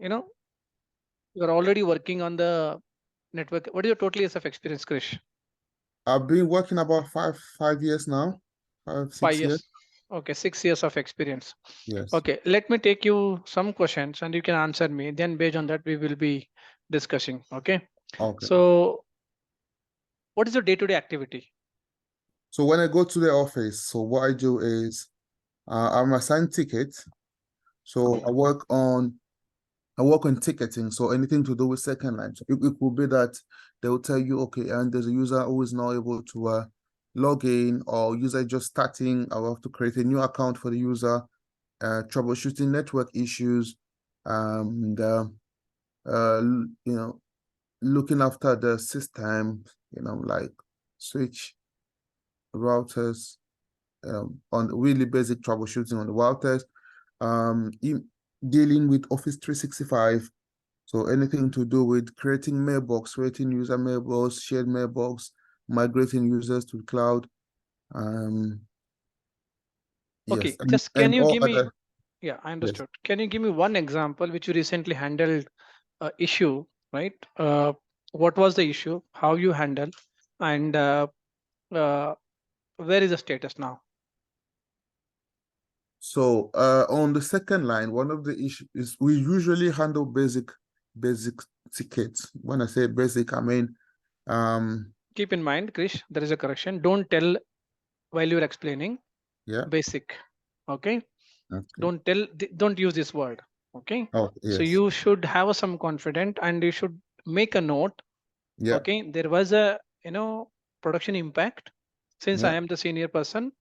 you're already working on the network. What is your total years of experience, Krish? I've been working about five years now, five, Five 6 years. years. Okay, 6 years of experience. Yes. Okay, let me take you some questions and you can answer me. Then based on that, we will be discussing. Okay. Okay. So what is your day-to-day activity? So when I go to the office, so what I do is I'm assigned tickets. So I work on ticketing. So anything to do with second line. So it could be that they will tell you, okay, and there's a user who is not able to log in, or user just starting. I will have to create a new account for the user, troubleshooting network issues, and looking after the system, like switch routers, on really basic troubleshooting on the routers, dealing with Office 365. So anything to do with creating mailbox, creating user mailbox, shared mailbox, migrating users to the cloud. Okay, Yes, just can and you all give me, other. yeah, I Yes. understood. Can you give me one example which you recently handled issue, right? What was the issue? How you handle, and uh, where is the status now? So on the second line, one of the issues is we usually handle basic tickets. When I say basic, I mean Keep in mind, Krish, there is a correction. Don't tell while you're explaining yeah. basic. Okay. Okay. Don't use this word. Okay. Oh, So yes. you should have some confidence and you should make a note. Yeah. Okay. There was a, production impact. Since I Yeah. am the senior person,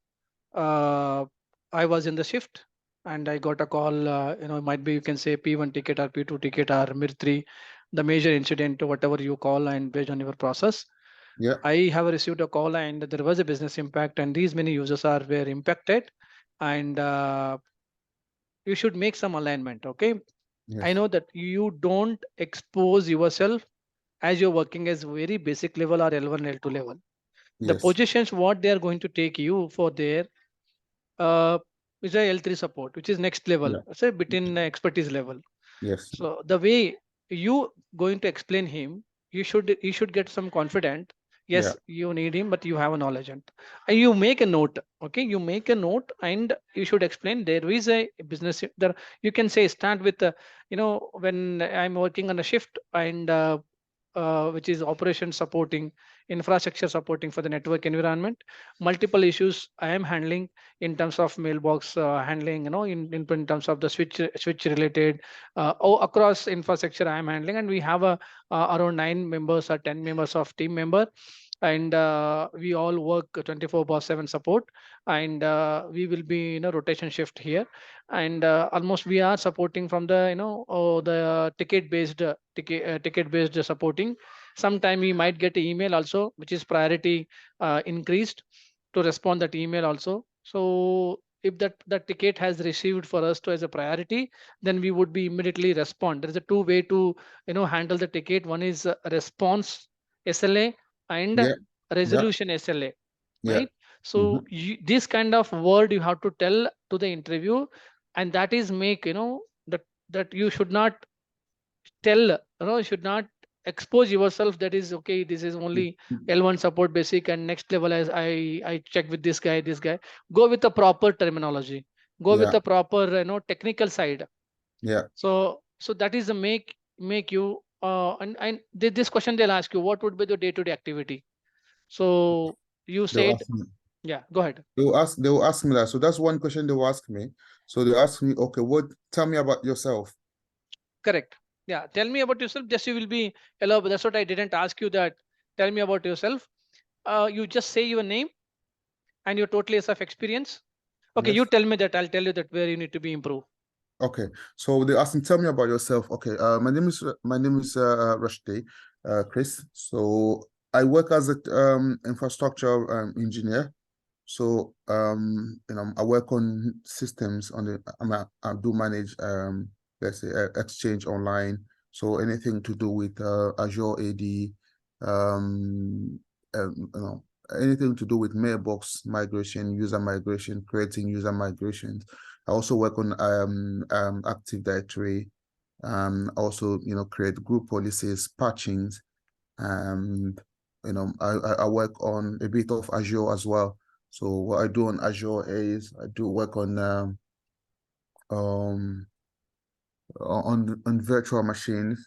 uh, I was in the shift and I got a call, might be you can say P1 ticket or P2 ticket or MIR3, the major incident, whatever you call, and based on your process. Yeah. I have received a call and there was a business impact and these many users were impacted, and you should make some alignment. Okay. I Yes. know that you don't expose yourself as you're working as very basic level or L1, L2 level. The Yes. positions what they are going to take you for their uh, is a L3 support, which is next level, Yeah. say between expertise level. Yes. So the way you going to explain him, you should get some confident. Yeah. Yes, you need him, but you have a knowledge, and you make a note. Okay, you make a note, and you should explain there is a business there. You can say start with when I'm working on a shift and which is operation supporting, infrastructure supporting for the network environment. Multiple issues I am handling in terms of mailbox handling, in terms of the switch related, across infrastructure I am handling, and we have around 9 members or 10 members of team member, and we all work 24/7 support, and we will be rotation shift here, and almost we are supporting from the the ticket based supporting. Sometime we might get email also, which is priority increased to respond that email also. So if that ticket has received for us to as a priority, then we would be immediately respond. There is a two way to handle the ticket. One is response SLA and Yeah. Yeah. resolution SLA, Yeah. right? So this kind of word you have to tell to the interview, and that is make that you should not tell, you should not expose yourself. That is okay. This is only L1 support basic, and next level as I check with this guy. Go with the proper terminology. Go with Yeah. the proper technical side. Yeah. So that is the make you and this question they'll ask you what would be the day-to-day activity. So you They'll said, ask me. yeah, go ahead. They will ask me that. So that's one question they will ask me. So they ask me, okay, tell me about yourself. Correct. Yeah. Tell me about yourself. Just you will be hello. That's what I didn't ask you that. Tell me about yourself. You just say your name and your total years of experience. Okay. You Yes. tell me that. I'll tell you that where you need to be improved. Okay. So they ask me, tell me about yourself. Okay. My name is Rushdie, Chris. So I work as a infrastructure engineer. So I work on systems on the I do manage let's say Exchange Online. So anything to do with Azure AD, you know, anything to do with mailbox migration, user migration, creating user migrations. I also work on Active Directory, Also, create group policies, patchings, and I work on a bit of Azure as well. So what I do on Azure is I do work um on virtual machines,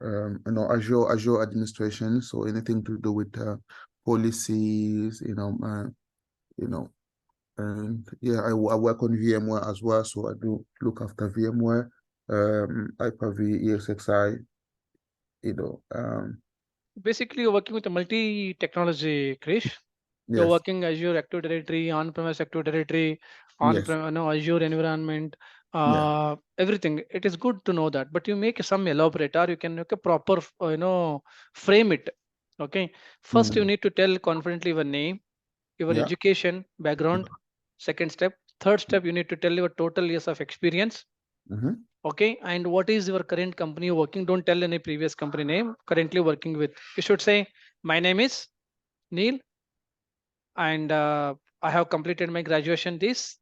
Azure administration. So anything to do with policies, you know, and yeah, I work on VMware as well. So I do look after VMware, Hyper-V, ESXi, you know, um, Basically, you're working with a multi-technology, Krish. You're yes, working Azure Active Directory, on-premise Active Directory, yes, on-prem, Azure environment, yeah, everything. It is good to know that, but you make some elaborate, or you can make a proper, frame it. Okay. First, you mm, need to tell confidently your name, your yeah, education background. Second step. Third step, you need to tell your total years of experience. mm-hmm, Okay, and what is your current company you're working? Don't tell any previous company name. Currently working with. You should say, my name is Neil, and I have completed my graduation this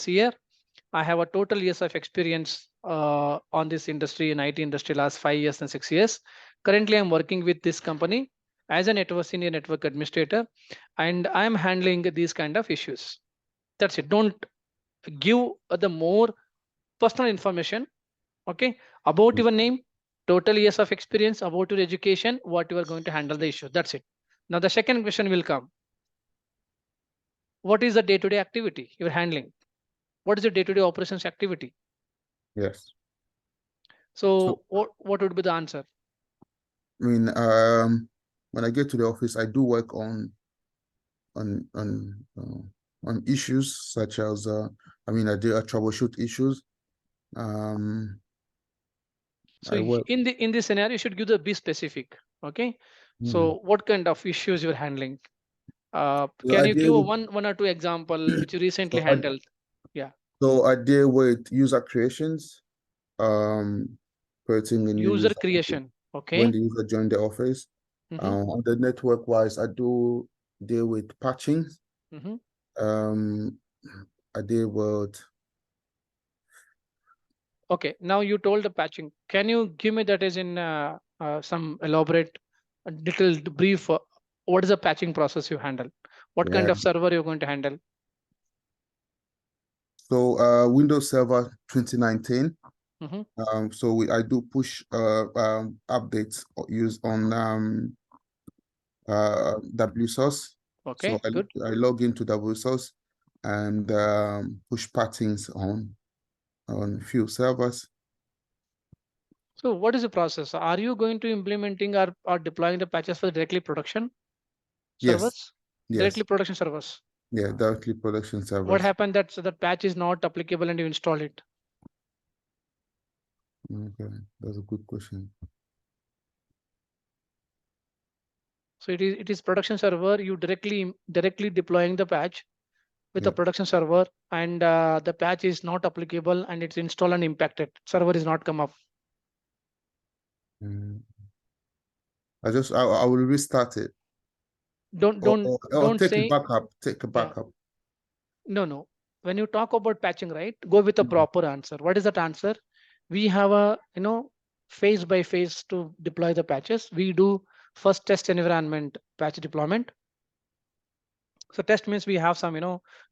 year. I have a total years of experience on this industry in IT industry last 5 years and 6 years. Currently, I'm working with this company as a network senior network administrator, and I'm handling these kind of issues. That's it. Don't give the more personal information. Okay, about your name, total years of experience, about your education, what you are going to handle the issue. That's it. Now the second question will come. What is the day-to-day activity you're handling? What is the day-to-day operations activity? yes. So So what would be the answer? I mean, when I get to the office, I do work on on uh, on issues such as I do troubleshoot issues. Um, So I work. in this scenario, you should give the be specific. Okay. Hmm. So what kind of issues you're handling? So Can I you give deal a with one or two example which you recently so I handled? Yeah. so I deal with user creations, um, creating a new User user creation. when Okay. the user join the office. Mm-hmm. On the network wise, I do deal with patching. Mm-hmm. Um, I deal with Okay, now you told the patching. Can you give me that as in some elaborate, little brief? What is the patching process you handle? What kind yeah. of server you're going to handle? So Windows Server 2019. Hmm. So I do push updates use on WSOS. So Okay, I, good. I log into WSOS and push patterns on few servers. So what is the process? Are you going to implementing or deploying the patches for directly production Yes, servers? yes, Directly production servers. yeah, directly production What servers. happened that so that patch is not applicable and you install it? Okay, that's a good question. So it is production server. You directly deploying the patch with a Yeah. production server, and the patch is not applicable and it's installed and impacted. Server is not come up. Mm. I will restart it Don't or, don't or, or don't take a say backup. Take a yeah. backup. No. When you talk about patching, right? Go with a Mm. proper answer. What is that answer? We have a phase by phase to deploy the patches. We do first test environment patch deployment. So test means we have some,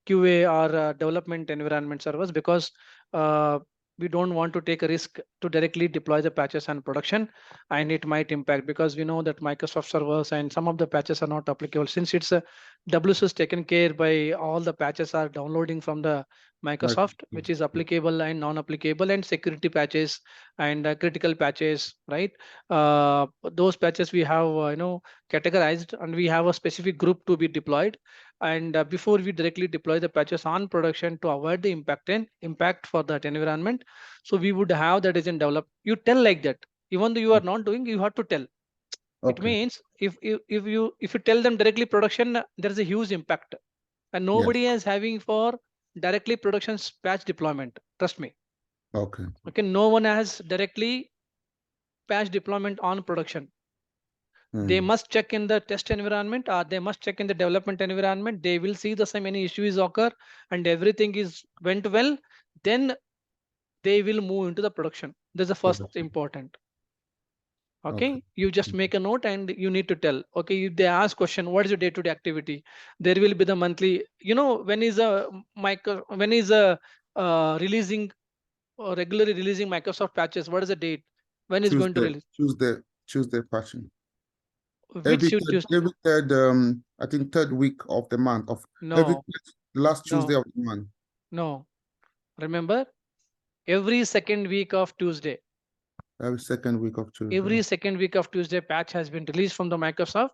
QA or development environment servers because uh, we don't want to take a risk to directly deploy the patches and production, and it might impact because we know that Microsoft servers and some of the patches are not applicable since it's a WSUS taken care by all the patches are downloading from the Right. Microsoft, which is applicable and non-applicable, and security patches and critical patches, right? Those patches we have, categorized, and we have a specific group to be deployed, and before we directly deploy the patches on production to avoid the impact for that environment, so we would have that is in develop. You tell like that, even though you are not doing, you have to tell. It Okay. means if you tell them directly production, there is a huge impact, and Yes. nobody is having for directly production patch deployment, trust me. Okay. Okay, no one has directly patch deployment on production. They Mm. must check in the test environment, or they must check in the development environment. They will see the same any issues occur and everything is went well, then they will move into the production. That's the first important. Okay. Okay, you just make a note and you need to tell. Okay, if they ask question, what is your day-to-day activity? There will be the monthly. When is a releasing or regularly releasing Microsoft patches? What is the date? When is going to Tuesday, release? Tuesday patching. Which should just Every third, I think third week of the month of every no, last Tuesday no, of the month. no. Remember, every second week of Tuesday. Every second week of Tuesday. Every second week of Tuesday, patch has been released from the Microsoft,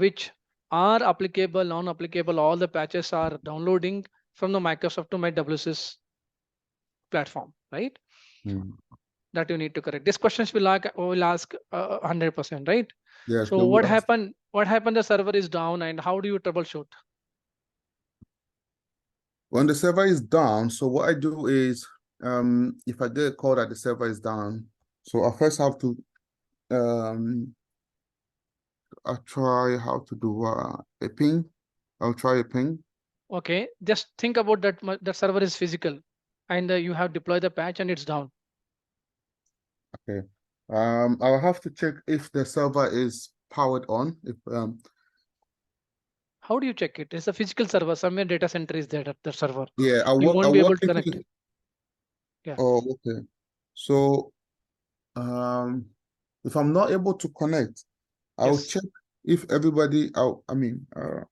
which are applicable, non-applicable. All the patches are downloading from the Microsoft to my WSS platform, right? Mm. That you need to correct. These questions will ask 100%, right? Yes, So they what will ask. happened? What happened? The server is down, and how do you troubleshoot? When the server is down, so what I do is, if I get a call that the server is down, so I first have to, I try how to do a ping. I'll try a ping. Okay, just think about that. That server is physical, and you have deployed the patch, and it's down. Okay. I'll have to check if the server is powered on. If How do you check it? It's a physical server. Somewhere data center is there at the server. yeah, You I won't be walk able to into connect. Yeah. oh, okay. So um if I'm not able to connect, I'll Yes. check if everybody I mean I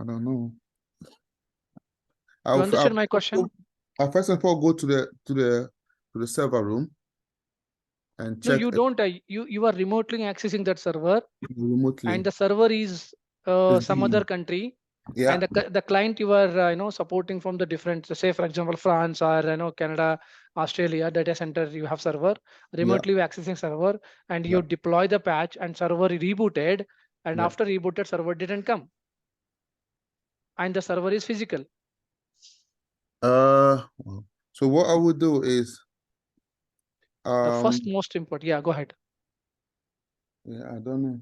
don't know. You I'll understand my question? I'll first of all go to the server room and No, check you don't. You are remotely accessing that server, and remotely. the server is It's some other down. country, Yeah, and the client you are supporting from the different, say for example France or Canada, Australia data center. You have server yeah, remotely accessing server, and yeah, you deploy the patch, and server rebooted, and yeah. after rebooted server didn't come, and the server is physical. Well, so what I would do is The first um most important. Yeah, go ahead. yeah, I don't know.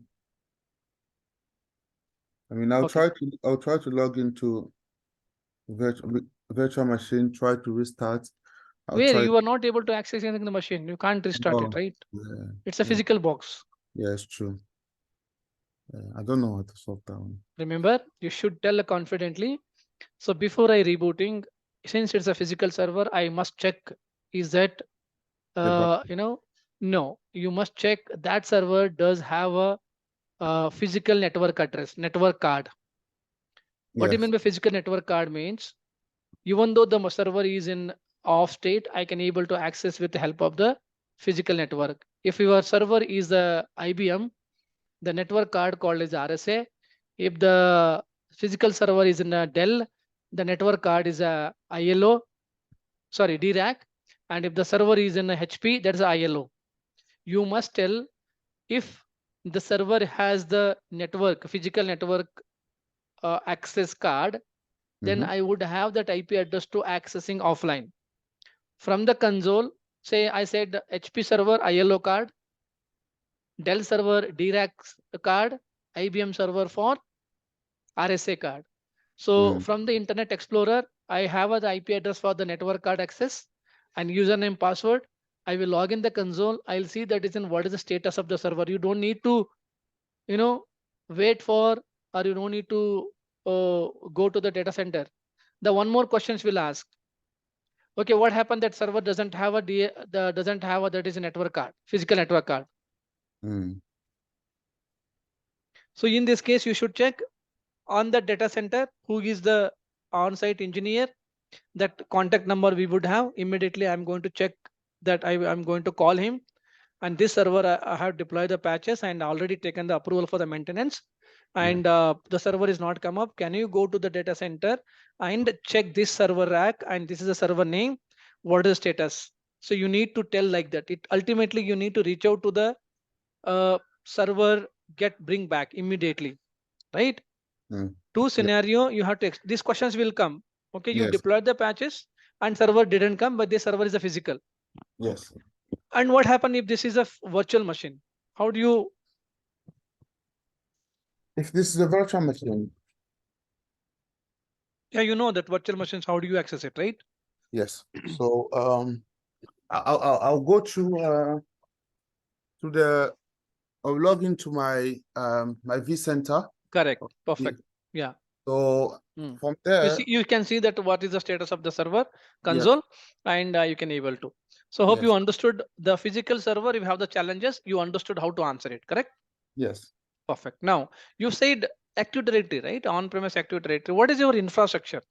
I mean, Okay. I'll try to log into virtual machine, try to restart. I'll Where try. you are not able to access anything in the machine, you can't restart it, Oh, right? yeah, It's a yeah, physical box. yeah, it's true. Yeah, I don't know how to solve that one. Remember, you should tell confidently. So before I rebooting, since it's a physical server, I must check, is that The back. no, you must check that server does have a physical network address, network card. What do you Yes. mean by physical network card means? Even though the server is in off state, I can able to access with the help of the physical network. If your server is the IBM, the network card called as RSA. If the physical server is in a Dell, the network card is a ILO, sorry, DRAC. And if the server is in a HP, that's a ILO. You must tell if the server has the network, physical network access card, then Mm-hmm. I would have that IP address to accessing offline. From the console, say I said HP server ILO card, Dell server DRAC card, IBM server for RSA card. So Mm, from the Internet Explorer, I have the IP address for the network card access and username password. I will log in the console. I'll see that is in what is the status of the server. You don't need to, you know, wait for, or you don't need to go to the data center. The one more questions will ask. Okay, what happened that server doesn't have doesn't have a, that is a network card, physical network card. mm, So in this case, you should check on the data center who is the on-site engineer, that contact number we would have. Immediately I'm going to check that. I'm going to call him, and this server I have deployed the patches and already taken the approval for the maintenance, yeah. and the server is not come up. Can you go to the data center and check this server rack, and this is the server name, what is the status? So you need to tell like that. It ultimately you need to reach out to the server, get bring back immediately, right? Mm, Two yeah. scenario you have to these questions will come. Okay, you Yes. deployed the patches and server didn't come, but the server is a physical. Yes. And what happen if this is a virtual machine? How do you? If this is a virtual machine, Yeah, you know that virtual machines, how do you access it, right? Yes. So I'll go to the I'll log into my my vCenter. Correct. Yeah. Perfect. Yeah. So Mm. from You there, see, you can see that what is the status of the server yes, console, and you can able to. So hope you yes, understood the physical server. If you have the challenges, you understood how to answer it. Correct. yes. Perfect. Now you said Active Directory, right? On-premise Active Directory. What is your infrastructure?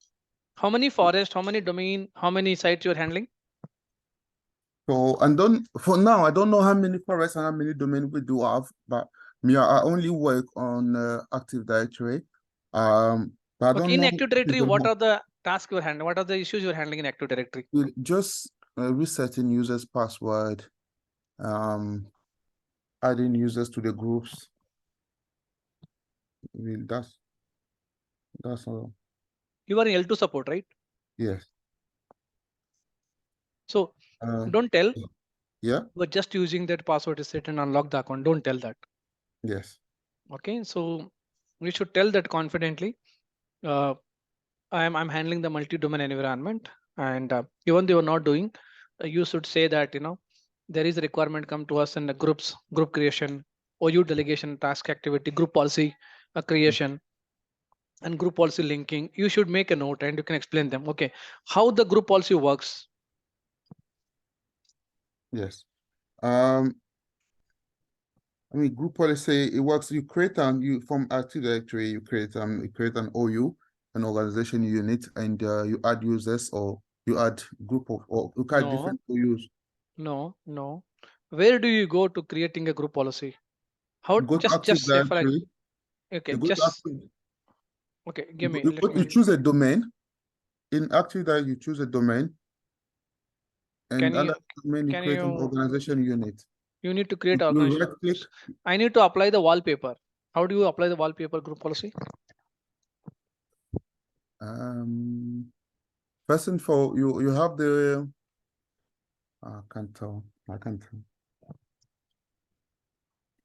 How many forest? How many domain? How many sites you're handling? So and don't for now I don't know how many forests and how many domain we do have, but me I only work on Active Directory. But I Okay. don't In know Active if Directory, they what have are the tasks you're handling? What are the issues you're handling in Active Directory? just resetting users' password, um, adding users to the groups. Really, that's all. You are in L2 support, right? Yes. So Uh, don't tell yeah. we're just using that password reset and unlock the account. Don't tell that. Yes. Okay. So we should tell that confidently. Uh, I'm handling the multi-domain environment, and even though you're not doing, you should say that there is a requirement come to us in the group creation, OU delegation, task activity, group policy creation, and group policy linking. You should make a note and you can explain them. Okay, how the group policy works. Yes. I mean, group policy, it works. You create you from Active Directory, you create an OU, an organization unit, and you add users or you add group of or you add No, different OUs. no. Where do you go to creating a group policy? How You go to just Active say for like Directory, okay, you go to just Active, okay. Give me you, let you me. choose a domain. In Active Directory, you choose a domain, Can and you under domain, you can create an you organization unit. you need to create You organization. right click. I need to apply the wallpaper. How do you apply the wallpaper group policy? Um, First and for you have the I can't tell. I can't tell.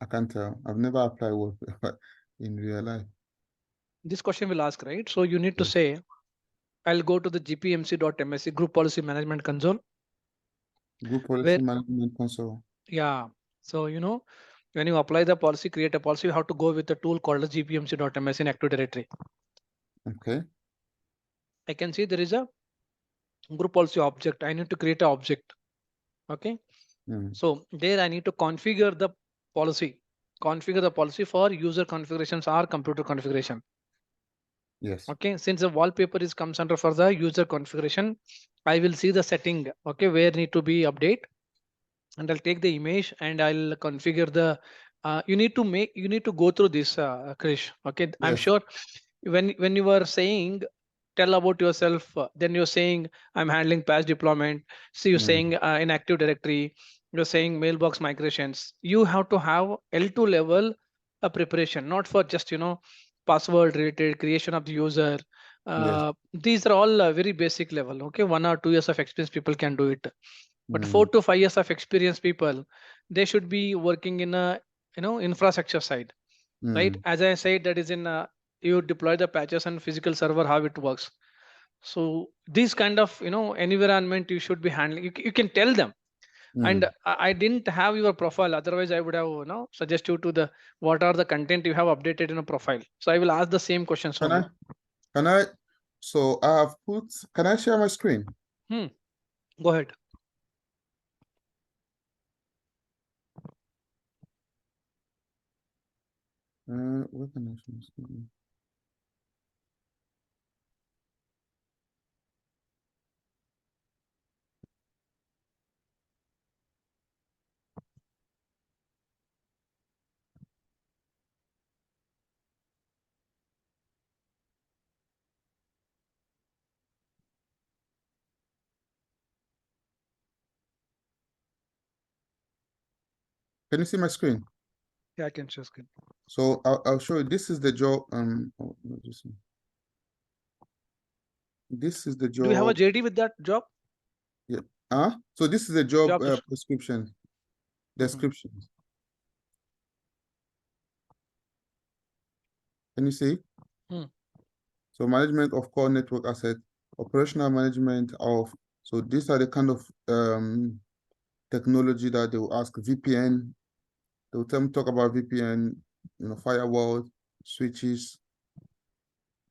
I can't tell. I've never applied wallpaper in real life. This question will ask, right? So you need to Yes. say, I'll go to the gpmc.msc group policy management console Group policy where, management console. yeah. So, when you apply the policy, create a policy, you have to go with a tool called the gpmc.msc in Active Directory. Okay. I can see there is a group policy object. I need to create an object. Okay. Mm. So there I need to configure the policy for user configurations or computer configuration. Yes. Okay, since the wallpaper is comes under for the user configuration, I will see the setting, okay, where need to be update, and I'll take the image and I'll configure the you need to go through this, Krish. Okay, I'm Yes. sure when you were saying tell about yourself, then you're saying I'm handling patch deployment. So you're Mm. saying in Active Directory, you're saying mailbox migrations. You have to have L2 level preparation, not for just password related creation of the user. Yes. These are all very basic level. Okay, 1 or 2 years of experience people can do it, but Mm. 4 to 5 years of experience people, they should be working in a infrastructure side, right? Mm. As I said, that is in you deploy the patches and physical server, how it works. So these kind of environment you should be handling. You can tell them. And Mm. I didn't have your profile, otherwise I would have suggest you to the what are the content you have updated in a profile. So I will ask the same questions Can only. I can I so I have put can I share my screen? Hmm. Go ahead. Where can I share my screen? Can you see my screen? Yeah, I can share screen. So I'll show you. This is the job. This is the Do you have a job. JD with that job? Yeah. So this is the job Job description. prescription Mhm. description. Can you see? Hmm. So management of core network asset, operational management of So these are the kind of technology that they will ask. VPN. They will talk about VPN, firewall, switches,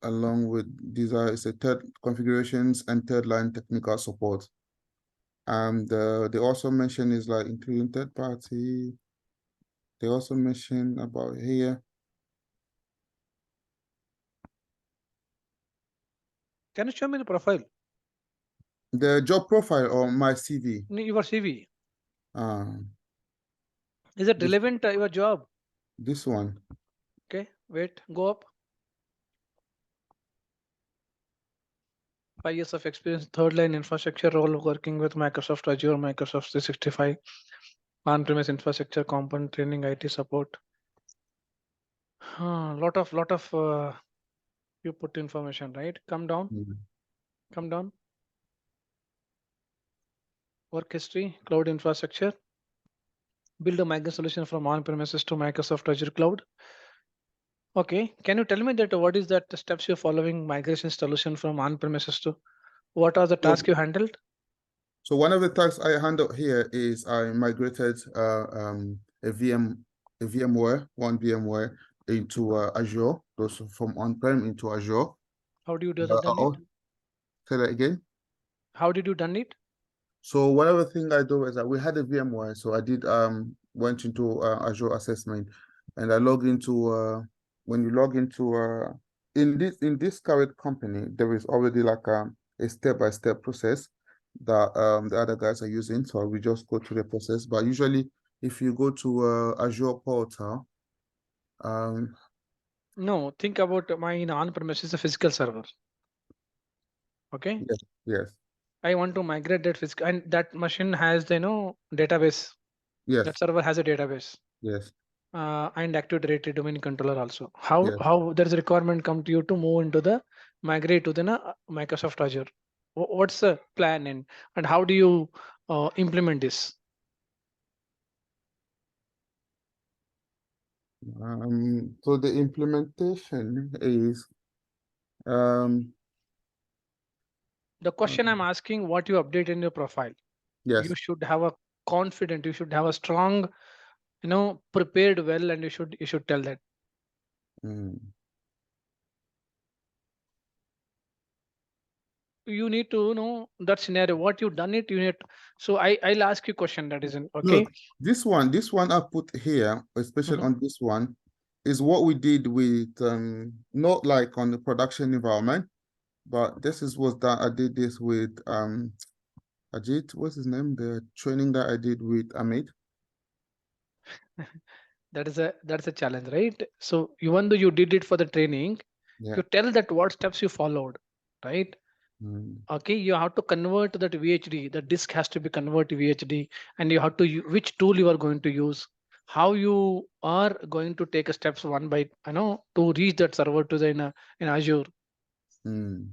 along with these are it's a third configurations and third line technical support. And they also mention is like including third party. They also mention about here. Can you show me the profile? The job profile on my CV. Your CV. Um, Is it this relevant your job? this one. Okay, wait, go up. 5 years of experience, third line infrastructure role, working with Microsoft Azure, Microsoft 365, on-premise infrastructure, component training, IT support. Lot of you put information, right? Come down, Mm. come down. Work history, cloud infrastructure, build a migration solution from on-premises to Microsoft Azure cloud. Okay, can you tell me that what is that steps you're following migration solution from on-premises to what are the tasks So, you handled? so one of the tasks I handle here is I migrated a VMware, one VMware into Azure, those from on-prem into Azure. How do you do that, done it? Oh, say that again. How did you done it? So one other thing I do is that we had a VMware, so I did went into Azure assessment, and I log into when you log into in this current company, there is already like a step-by-step process that the other guys are using. So we just go through the process. But usually, if you go to Azure portal, um, No, think about my on-premises a physical server. Okay, yes, yes, I want to migrate that physical, and that machine has the database. That yes, server has a database yes, and Active Directory domain controller also. How yes. how there is a requirement come to you to move into the migrate to the Microsoft Azure. What's the plan and how do you implement this? So the implementation is um, The question I'm asking, what you update in your profile, you yes. should have a confident, you should have a strong, prepared well, and you should tell that. Mm. You need to know that scenario, what you done it, you need. So I'll ask you question that isn't No, okay. this one I put here, especially Mhm. on this one, is what we did with not like on the production environment, but this is was that I did this with Ajit, what's his name? The training that I did with Amit. That's a challenge, right? So even though you did it for the training, Yeah. you tell that what steps you followed, right? Mm, Okay, you have to convert that VHD. The disk has to be converted to VHD, and you have to which tool you are going to use, how you are going to take a steps one by to reach that server to the in Azure. mm,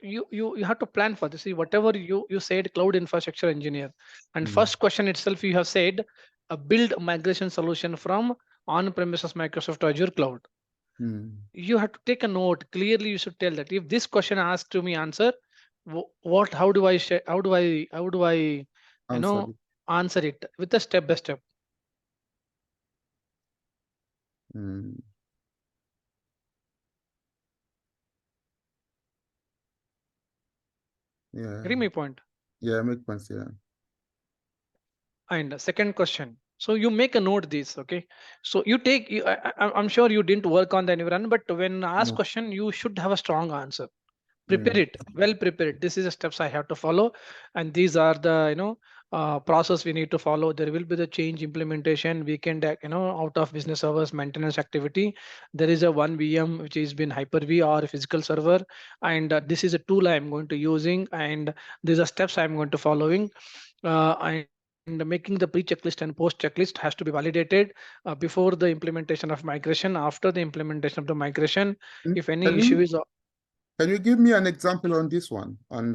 You have to plan for this. See, whatever you said, cloud infrastructure engineer, and mm, first question itself you have said, build a migration solution from on-premises Microsoft to Azure cloud. mm. You have to take a note clearly. You should tell that if this question asked to me answer, what how do I how do I Answer it. answer it with a step by step. Mm, yeah. Getting my point? Yeah, make sense. Yeah. And second question, so you make a note this, okay? So you take I'm sure you didn't work on the environment, but when asked No. question you should have a strong answer. Prepare Mm, it well, prepared. This is the steps I have to follow, and these are the process we need to follow. There will be the change implementation weekend, out of business hours maintenance activity. There is a one VM which is been Hyper-V or physical server, and this is a tool I'm going to using, and these are steps I'm going to following, and making the pre-checklist and post-checklist has to be validated before the implementation of migration. After the implementation of the migration, mm. if any Can issue you is can you give me an example on this one? And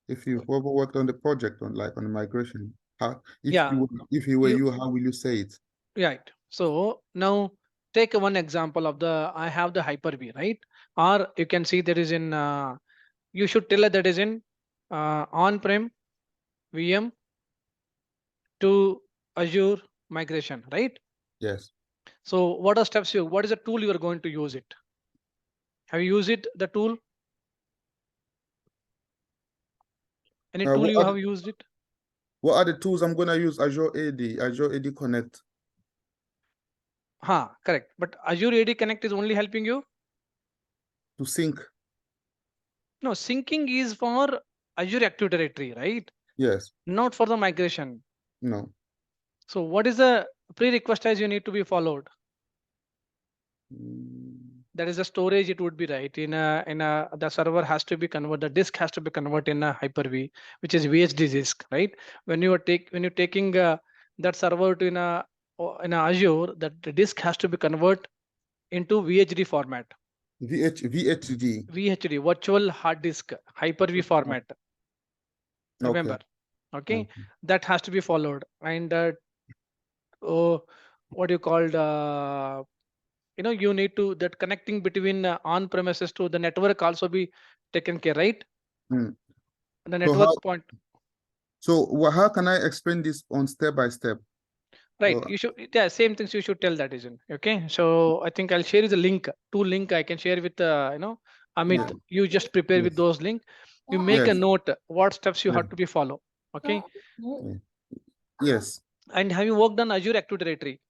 if you've ever worked on the project on like on the migration, how yeah. if you were You you, how will you say it? right. So now take one example of I have the Hyper-V, right? Or you can see there is in you should tell her that is in On-prem VM to Azure migration, right? Yes. So what are steps you, what is the tool you are going to use it? Have you used it, the tool? Any Uh, tool what you are have the, used it? what are the tools I'm gonna use? Azure AD Connect Correct. But Azure AD Connect is only helping you. to sync. No, syncing is for Azure Active Directory, right? Yes. Not for the migration. No. So what is the prerequisite as you need to be followed? Mm, That is the storage. It would be right in a the server has to be converted. The disk has to be converted in a Hyper-V, which is VHD disk, right? When you're taking that server to in a Azure, that the disk has to be converted into VHD format. VHD. VHD, virtual hard disk, Hyper-V format. Okay. Remember, okay, Okay. that has to be followed. And oh, what you called you need to that connecting between on premises to the network also be taken care, right? Mm. The So how network point, how can I explain this on step by step? right? Uh, You should, yeah, same things you should tell that isn't okay. So I think I'll share you the link, two link I can share with yeah. Amit. You just prepare with Yes. those link. You make a Yes. note what steps you Yes. have to be follow. Okay. Yeah. Yes. And have you worked on Azure Active Directory?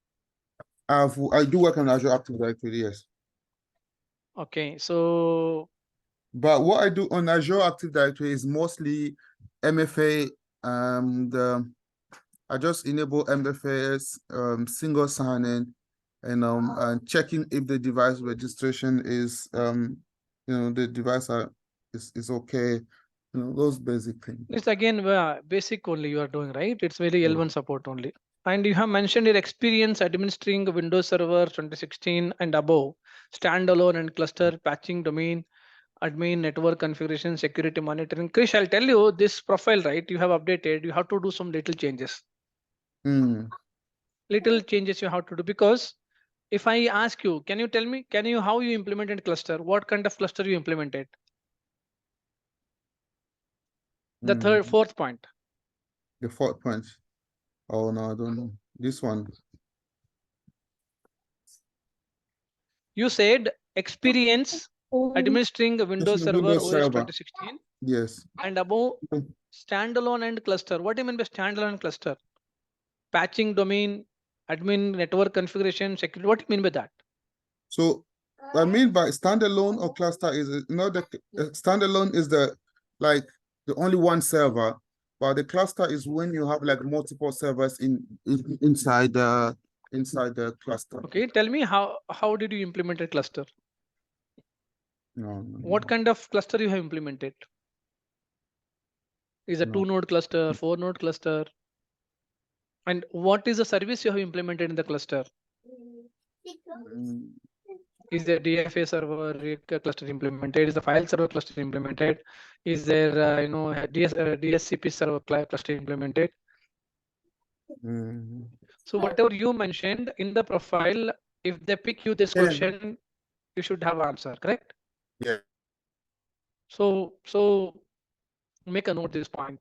I do work on Azure Active Directory, yes. Okay, so But what I do on Azure Active Directory is mostly MFA. The I just enable MFAs, single sign-in, and checking if the device registration is the device is okay. Those basic things. it's again basic only you are doing, right? It's very Yeah. L1 support only. And you have mentioned your experience administering Windows Server 2016 and above, standalone and cluster, patching, domain, admin, network configuration, security monitoring. Krish, I'll tell you this profile, right? You have updated, you have to do some little changes. Mm, Little changes you have to do because if I ask you, can you tell me, can you how you implemented cluster? What kind of cluster you implemented? The third, mm. fourth point. The fourth point. Oh no, I don't know. This one. You said experience administering a This Windows is Server Windows OS Server. 2016 Yes. and above standalone and cluster. What do you mean by standalone and cluster? Patching, domain, admin, network configuration, security. What do you mean by that? So I mean by standalone or cluster is the standalone is the like the only one server, but the cluster is when you have like multiple servers inside the cluster. Okay, tell me how did you implement a cluster? No, no, What kind of cluster you have implemented? Is a no. two node cluster, four node cluster? And what is the service you have implemented in the cluster? Mm, Is there DFA server cluster implemented? Is the file server cluster implemented? Is there DSCP server cluster implemented? mm. So whatever you mentioned in the profile, if they pick you this Yeah. question, you should have answer, correct? Yeah. So make a note this point,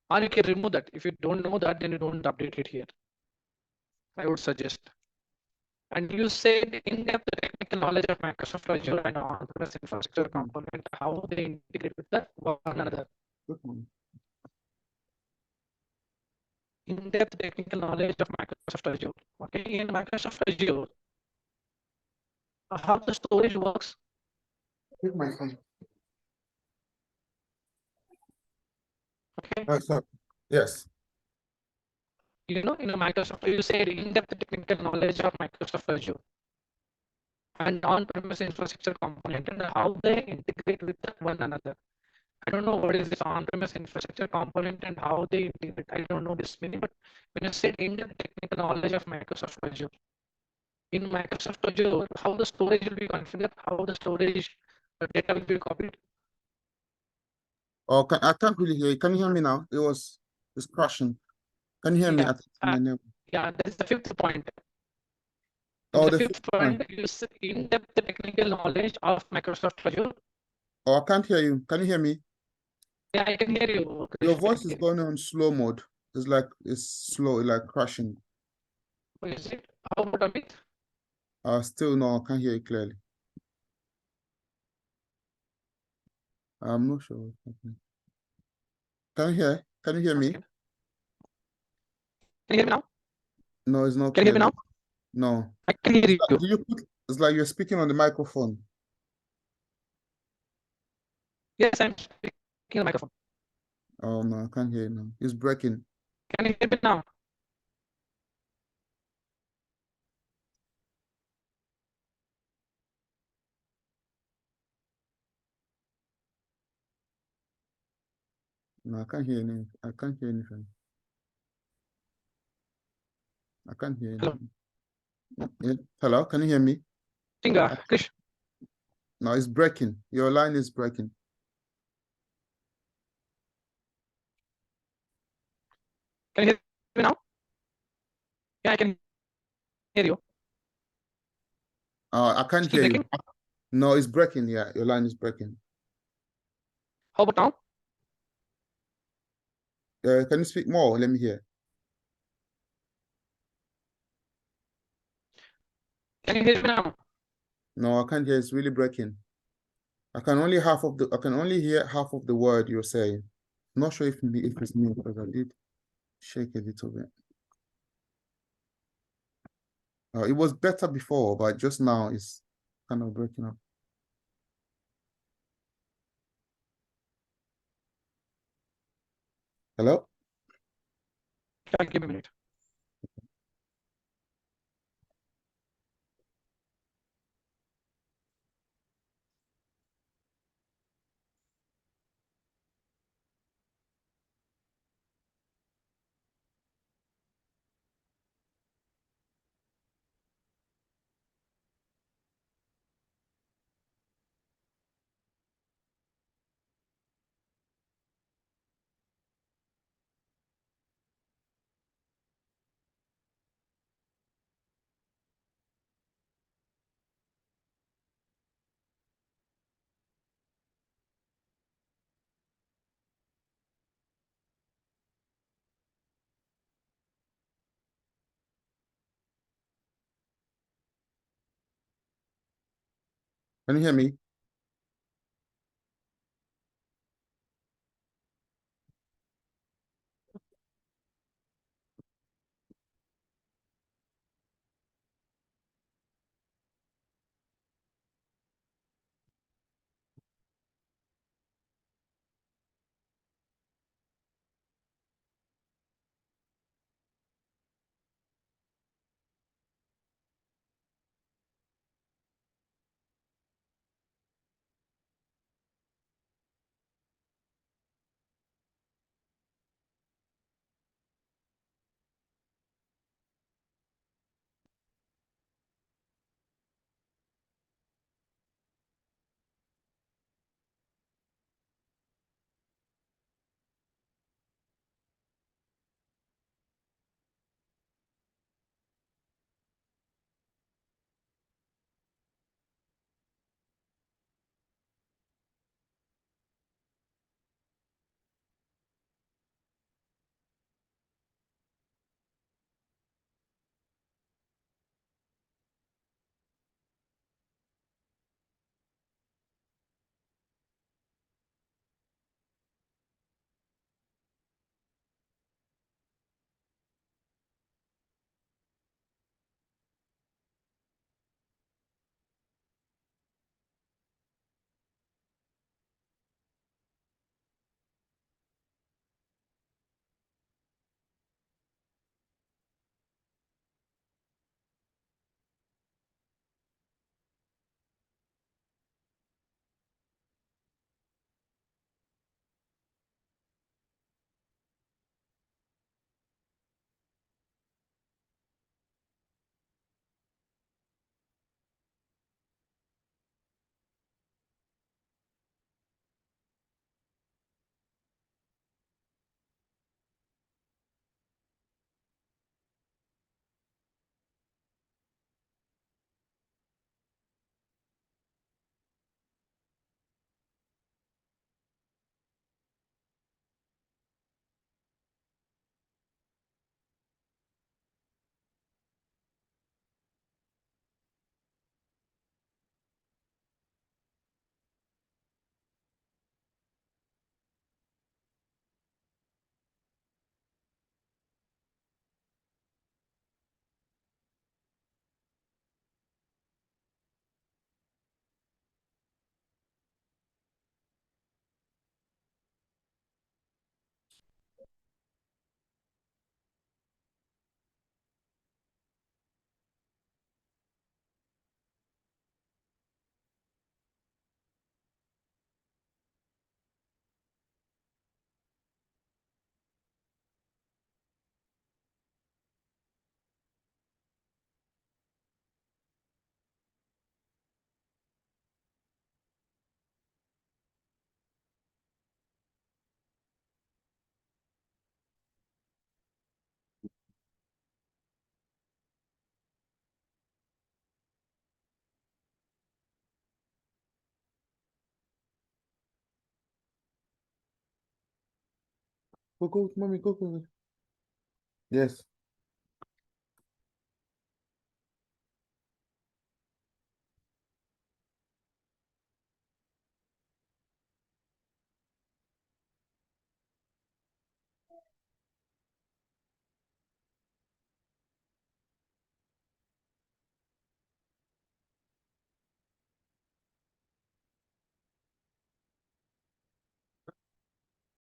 or you can remove that. If you don't know that, then you don't update it here. I would suggest. And you said in-depth technical knowledge of Microsoft Azure and on-premise infrastructure component, how they integrate with the one another. Good one. In-depth technical knowledge of Microsoft Azure. Okay, in Microsoft Azure, how the storage works. Take my phone. Okay, So, yes. in a Microsoft, you said in-depth technical knowledge of Microsoft Azure and on-premise infrastructure component and how they integrate with one another. I don't know what is this on-premise infrastructure component and how they integrate. I don't know this meaning, but when you said in-depth technical knowledge of Microsoft Azure, in Microsoft Azure, how the storage will be configured, how the storage data will be copied. Oh, I can't really hear you. Can you hear me now? It's crashing. Can you hear me? Yeah, My name. yeah, that is the fifth point. In Oh, the the fifth fifth one. point, you said in-depth technical knowledge of Microsoft Azure. Oh, I can't hear you. Can you hear me? Yeah, I can hear you, Your Krish. I voice can is hear you. going on slow mode. It's like it's slow, like crashing. Oh, is it? How about Amit? Still no, I can't hear you clearly. I'm not sure what's happening. Can you hear? Can you hear One me? second. Can you hear me now? No, it's not Can you hear clear. me now? No. I can hear It's like, you. do you put, it's like you're speaking on the microphone. Yes, I'm speaking on the microphone. Oh no, I can't hear you now. It's breaking. Can you hear me now? No, I can't hear anything. I can't hear anything. I can't hear Hello. anything. Hello, can you hear me? Krish, No, it's breaking. Your line is breaking. can you hear me now? Yeah, I can hear you. I can't Still hear you. breaking? No, it's breaking. Yeah, your line is breaking. How about now? Can you speak more? Let me hear. Can you hear me now? No, I can't hear. It's really breaking. I can only hear half of the word you're saying. I'm not sure if it's me because I did shake a little bit. It was better before, but just now it's kind of breaking up. Hello? Yeah, give me a minute. Can you hear me? Go, mommy, go. Yes.